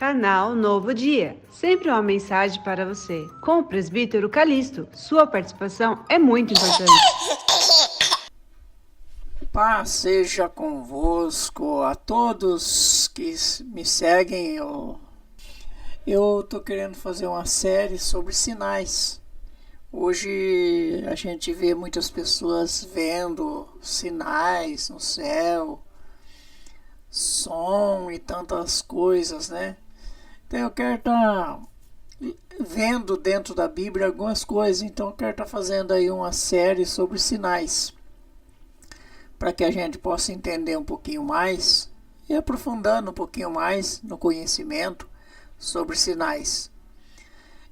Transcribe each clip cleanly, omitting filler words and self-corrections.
Canal Novo Dia, sempre uma mensagem para você. Com o presbítero Calixto, sua participação é muito importante. Paz seja convosco a todos que me seguem. Eu tô querendo fazer uma série sobre sinais. Hoje a gente vê muitas pessoas vendo sinais no céu, som e tantas coisas, né? Então eu quero estar vendo dentro da Bíblia algumas coisas, então eu quero estar fazendo aí uma série sobre sinais, para que a gente possa entender um pouquinho mais e aprofundando um pouquinho mais no conhecimento sobre sinais.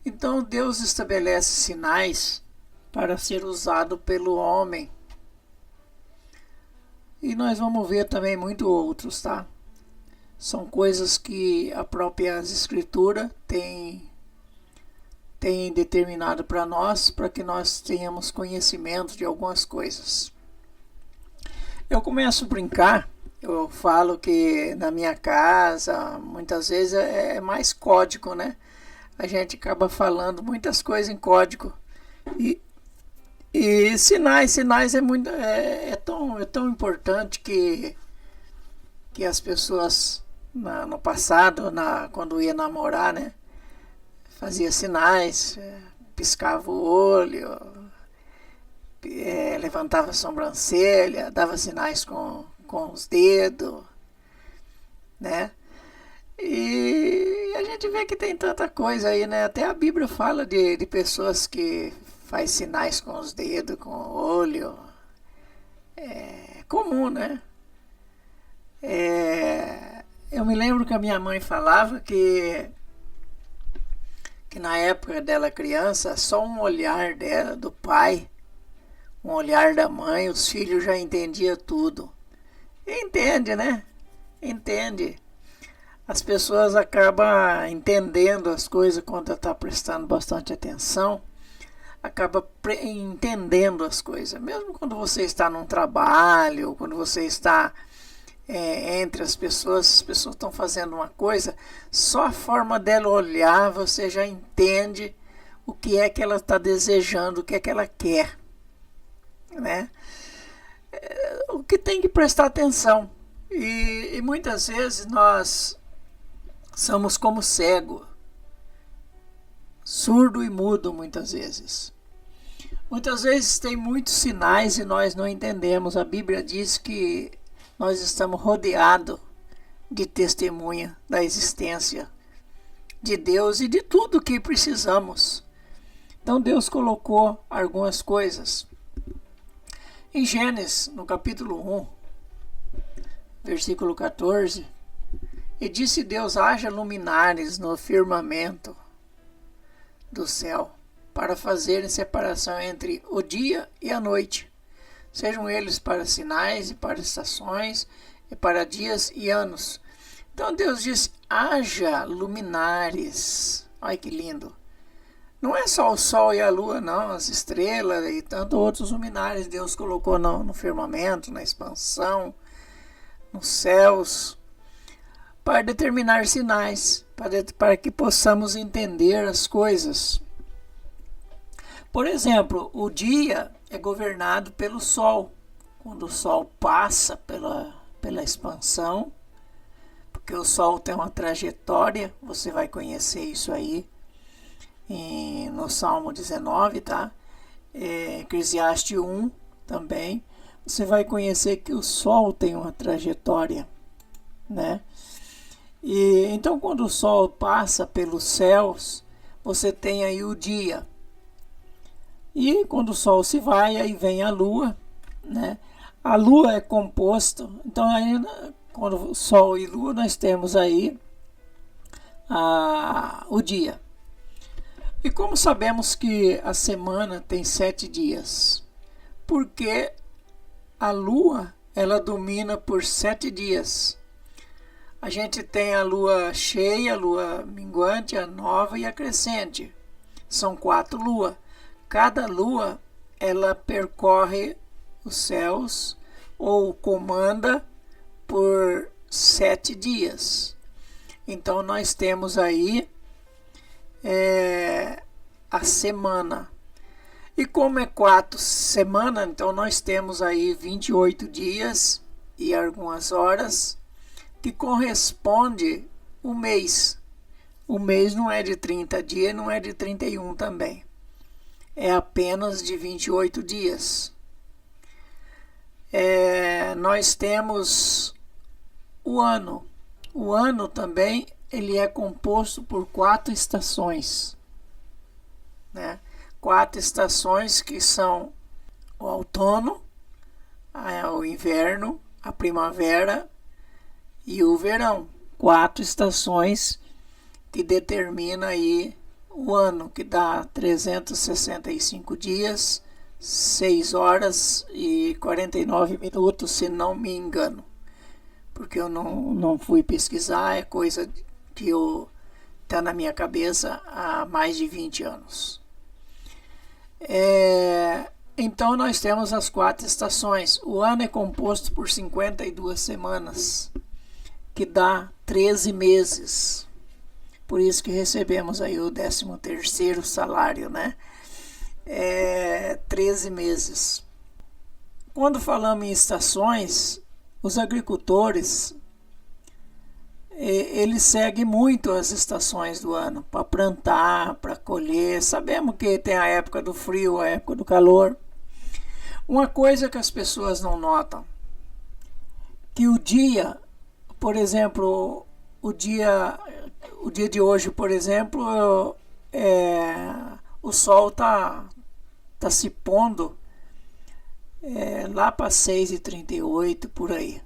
Então Deus estabelece sinais para ser usado pelo homem. E nós vamos ver também muito outros, tá? São coisas que a própria Escritura tem determinado para nós, para que nós tenhamos conhecimento de algumas coisas. Eu começo a brincar, eu falo que na minha casa, muitas vezes é mais código, né? A gente acaba falando muitas coisas em código. E sinais é tão importante que as pessoas no passado, quando ia namorar, né? Fazia sinais, piscava o olho, levantava a sobrancelha, dava sinais com os dedos, né? E a gente vê que tem tanta coisa aí, né? Até a Bíblia fala de pessoas que faz sinais com os dedos, com o olho. É comum, né? Eu me lembro que a minha mãe falava que na época dela criança, só um olhar dela, do pai, um olhar da mãe, os filhos já entendiam tudo. Entende, né? Entende. As pessoas acabam entendendo as coisas quando está prestando bastante atenção, acaba entendendo as coisas. Mesmo quando você está num trabalho, quando você está entre as pessoas estão fazendo uma coisa, só a forma dela olhar, você já entende o que é que ela está desejando, o que é que ela quer, né? O que tem que prestar atenção. E muitas vezes nós somos como cego, surdo e mudo muitas vezes. Muitas vezes tem muitos sinais e nós não entendemos. A Bíblia diz que nós estamos rodeados de testemunha da existência de Deus e de tudo que precisamos. Então Deus colocou algumas coisas. Em Gênesis, no capítulo 1, versículo 14, e disse Deus: haja luminares no firmamento do céu, para fazerem separação entre o dia e a noite. Sejam eles para sinais e para estações, e para dias e anos. Então Deus disse: haja luminares. Olha que lindo. Não é só o sol e a lua, não, as estrelas e tantos outros luminares Deus colocou no firmamento, na expansão, nos céus, para determinar sinais, para que possamos entender as coisas. Por exemplo, o dia é governado pelo Sol. Quando o Sol passa pela expansão, porque o Sol tem uma trajetória, você vai conhecer isso aí no Salmo 19, tá? Eclesiastes 1 também. Você vai conhecer que o Sol tem uma trajetória, né? E então, quando o Sol passa pelos céus, você tem aí o dia. E quando o Sol se vai, aí vem a Lua, né? A Lua é composta, então aí, quando Sol e Lua, nós temos aí o dia. E como sabemos que a semana tem 7 dias? Porque a Lua, ela domina por 7 dias. A gente tem a Lua cheia, a Lua minguante, a nova e a crescente. São 4 luas. Cada lua, ela percorre os céus ou comanda por 7 dias. Então nós temos aí a semana. E como é 4 semanas, então nós temos aí 28 dias e algumas horas, que corresponde um mês. O mês não é de 30 dias, não é de 31 também. É apenas de 28 dias. Nós temos o ano. O ano também ele é composto por 4 estações, né? 4 estações que são o outono, o inverno, a primavera e o verão. 4 estações que determina aí o ano, que dá 365 dias, 6 horas e 49 minutos, se não me engano. Porque eu não fui pesquisar, é coisa que está na minha cabeça há mais de 20 anos. Então nós temos as 4 estações. O ano é composto por 52 semanas, que dá 13 meses. Por isso que recebemos aí o 13º salário, né? 13 meses. Quando falamos em estações, os agricultores eles seguem muito as estações do ano para plantar, para colher. Sabemos que tem a época do frio, a época do calor. Uma coisa que as pessoas não notam, que o dia, por exemplo, o dia de hoje, por exemplo, o sol tá se pondo lá para 6h38 por aí.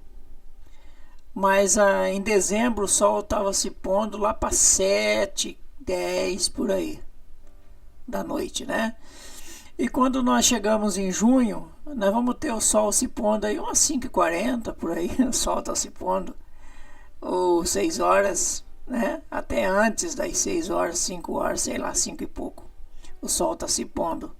Mas em dezembro o sol estava se pondo lá para 7h10 por aí da noite, né? E quando nós chegamos em junho, nós vamos ter o sol se pondo aí umas 5h40 por aí. O sol está se pondo, ou 6 horas, né? Até antes das 6 horas, 5 horas, sei lá, 5 e pouco. O sol está se pondo.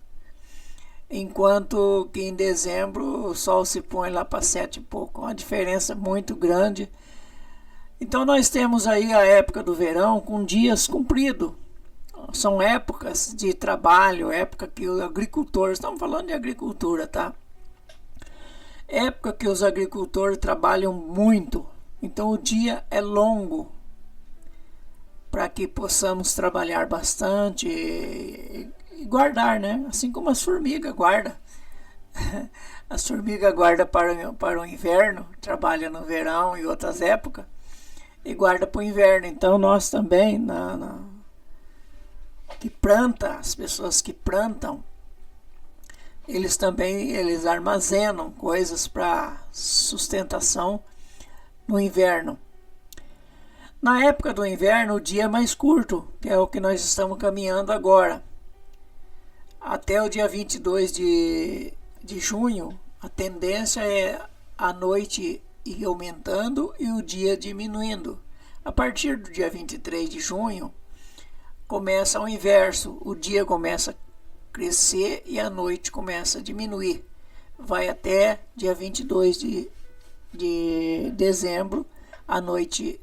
Enquanto que em dezembro o sol se põe lá para 7 e pouco. Uma diferença muito grande. Então nós temos aí a época do verão com dias compridos. São épocas de trabalho, época que os agricultores, estamos falando de agricultura, tá? Época que os agricultores trabalham muito. Então o dia é longo para que possamos trabalhar bastante e guardar, né? Assim como as formigas guardam. As formigas guardam para o inverno, trabalham no verão e outras épocas, e guardam para o inverno. Então nós também, que planta, as pessoas que plantam, eles armazenam coisas para sustentação no inverno. Na época do inverno, o dia é mais curto, que é o que nós estamos caminhando agora. Até o dia 22 de junho, a tendência é a noite ir aumentando e o dia diminuindo. A partir do dia 23 de junho, começa o inverso. O dia começa a crescer e a noite começa a diminuir. Vai até dia 22 de dezembro, a noite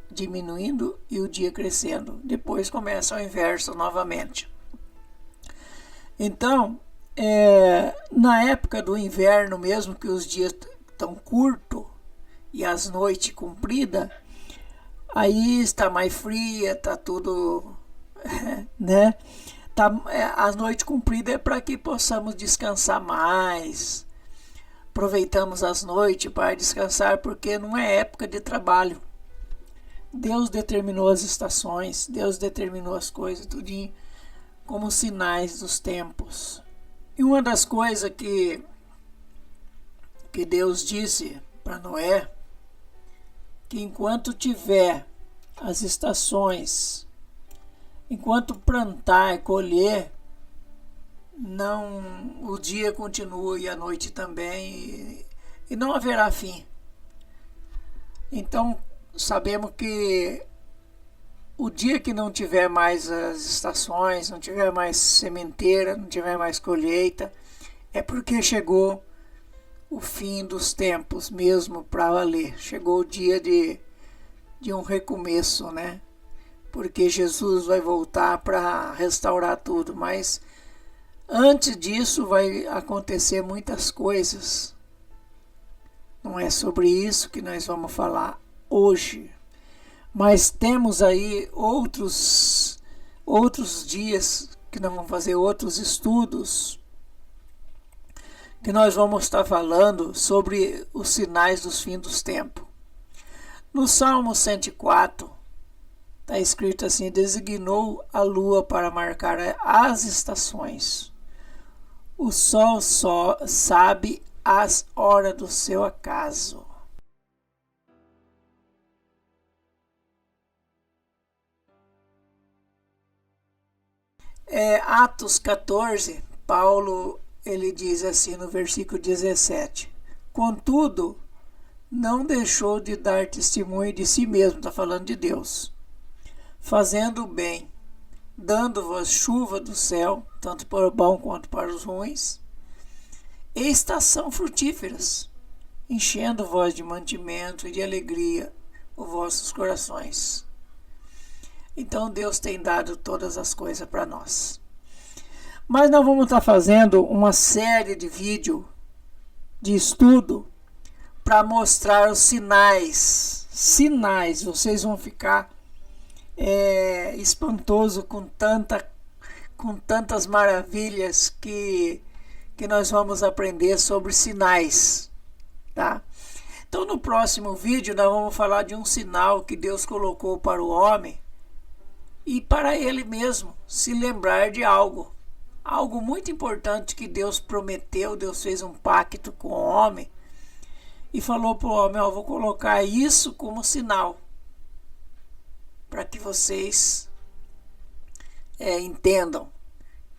diminuindo e o dia crescendo. Depois começa o inverso novamente. Então, na época do inverno mesmo, que os dias estão curtos e as noites compridas, aí está mais fria, está tudo, né? As noites compridas é para que possamos descansar mais. Aproveitamos as noites para descansar, porque não é época de trabalho. Deus determinou as estações, Deus determinou as coisas, tudinho, como sinais dos tempos. E uma das coisas que Deus disse para Noé, que enquanto tiver as estações, enquanto plantar e colher, o dia continua e a noite também, e não haverá fim. Então sabemos que o dia que não tiver mais as estações, não tiver mais sementeira, não tiver mais colheita, é porque chegou o fim dos tempos mesmo para valer. Chegou o dia de um recomeço, né? Porque Jesus vai voltar para restaurar tudo, mas antes disso vai acontecer muitas coisas. Não é sobre isso que nós vamos falar hoje, mas temos aí outros dias que nós vamos fazer outros estudos, que nós vamos estar falando sobre os sinais dos fins dos tempos. No Salmo 104, está escrito assim: designou a lua para marcar as estações. O sol só sabe as horas do seu acaso. Atos 14, Paulo ele diz assim no versículo 17: contudo, não deixou de dar testemunho de si mesmo, está falando de Deus, fazendo o bem, dando-vos chuva do céu, tanto para o bom quanto para os ruins, e estação frutíferas, enchendo-vos de mantimento e de alegria os vossos corações. Então Deus tem dado todas as coisas para nós. Mas nós vamos estar fazendo uma série de vídeos de estudo para mostrar os sinais. Sinais, vocês vão ficar espantoso com tantas maravilhas que nós vamos aprender sobre sinais, tá? Então no próximo vídeo nós vamos falar de um sinal que Deus colocou para o homem e para ele mesmo se lembrar de algo muito importante que Deus prometeu. Deus fez um pacto com o homem e falou para o homem: eu vou colocar isso como sinal para que vocês entendam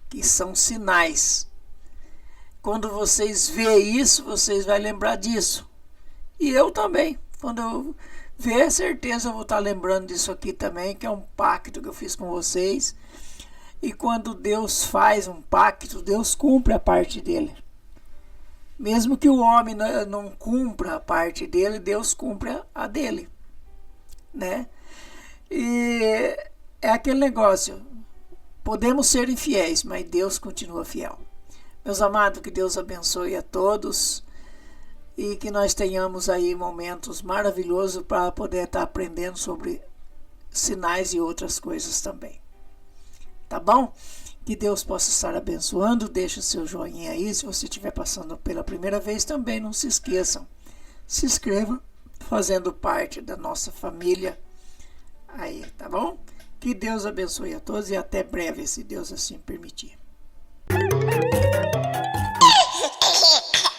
que são sinais. Quando vocês verem isso, vocês vão lembrar disso. E eu também. Quando eu ver, certeza eu vou estar lembrando disso aqui também, que é um pacto que eu fiz com vocês. E quando Deus faz um pacto, Deus cumpre a parte dele. Mesmo que o homem não cumpra a parte dele, Deus cumpre a dele, né? E é aquele negócio, podemos ser infiéis, mas Deus continua fiel. Meus amados, que Deus abençoe a todos e que nós tenhamos aí momentos maravilhosos para poder estar aprendendo sobre sinais e outras coisas também. Tá bom? Que Deus possa estar abençoando. Deixa o seu joinha aí. Se você estiver passando pela primeira vez também, não se esqueçam. Se inscreva, fazendo parte da nossa família aí, tá bom? Que Deus abençoe a todos e até breve, se Deus assim permitir.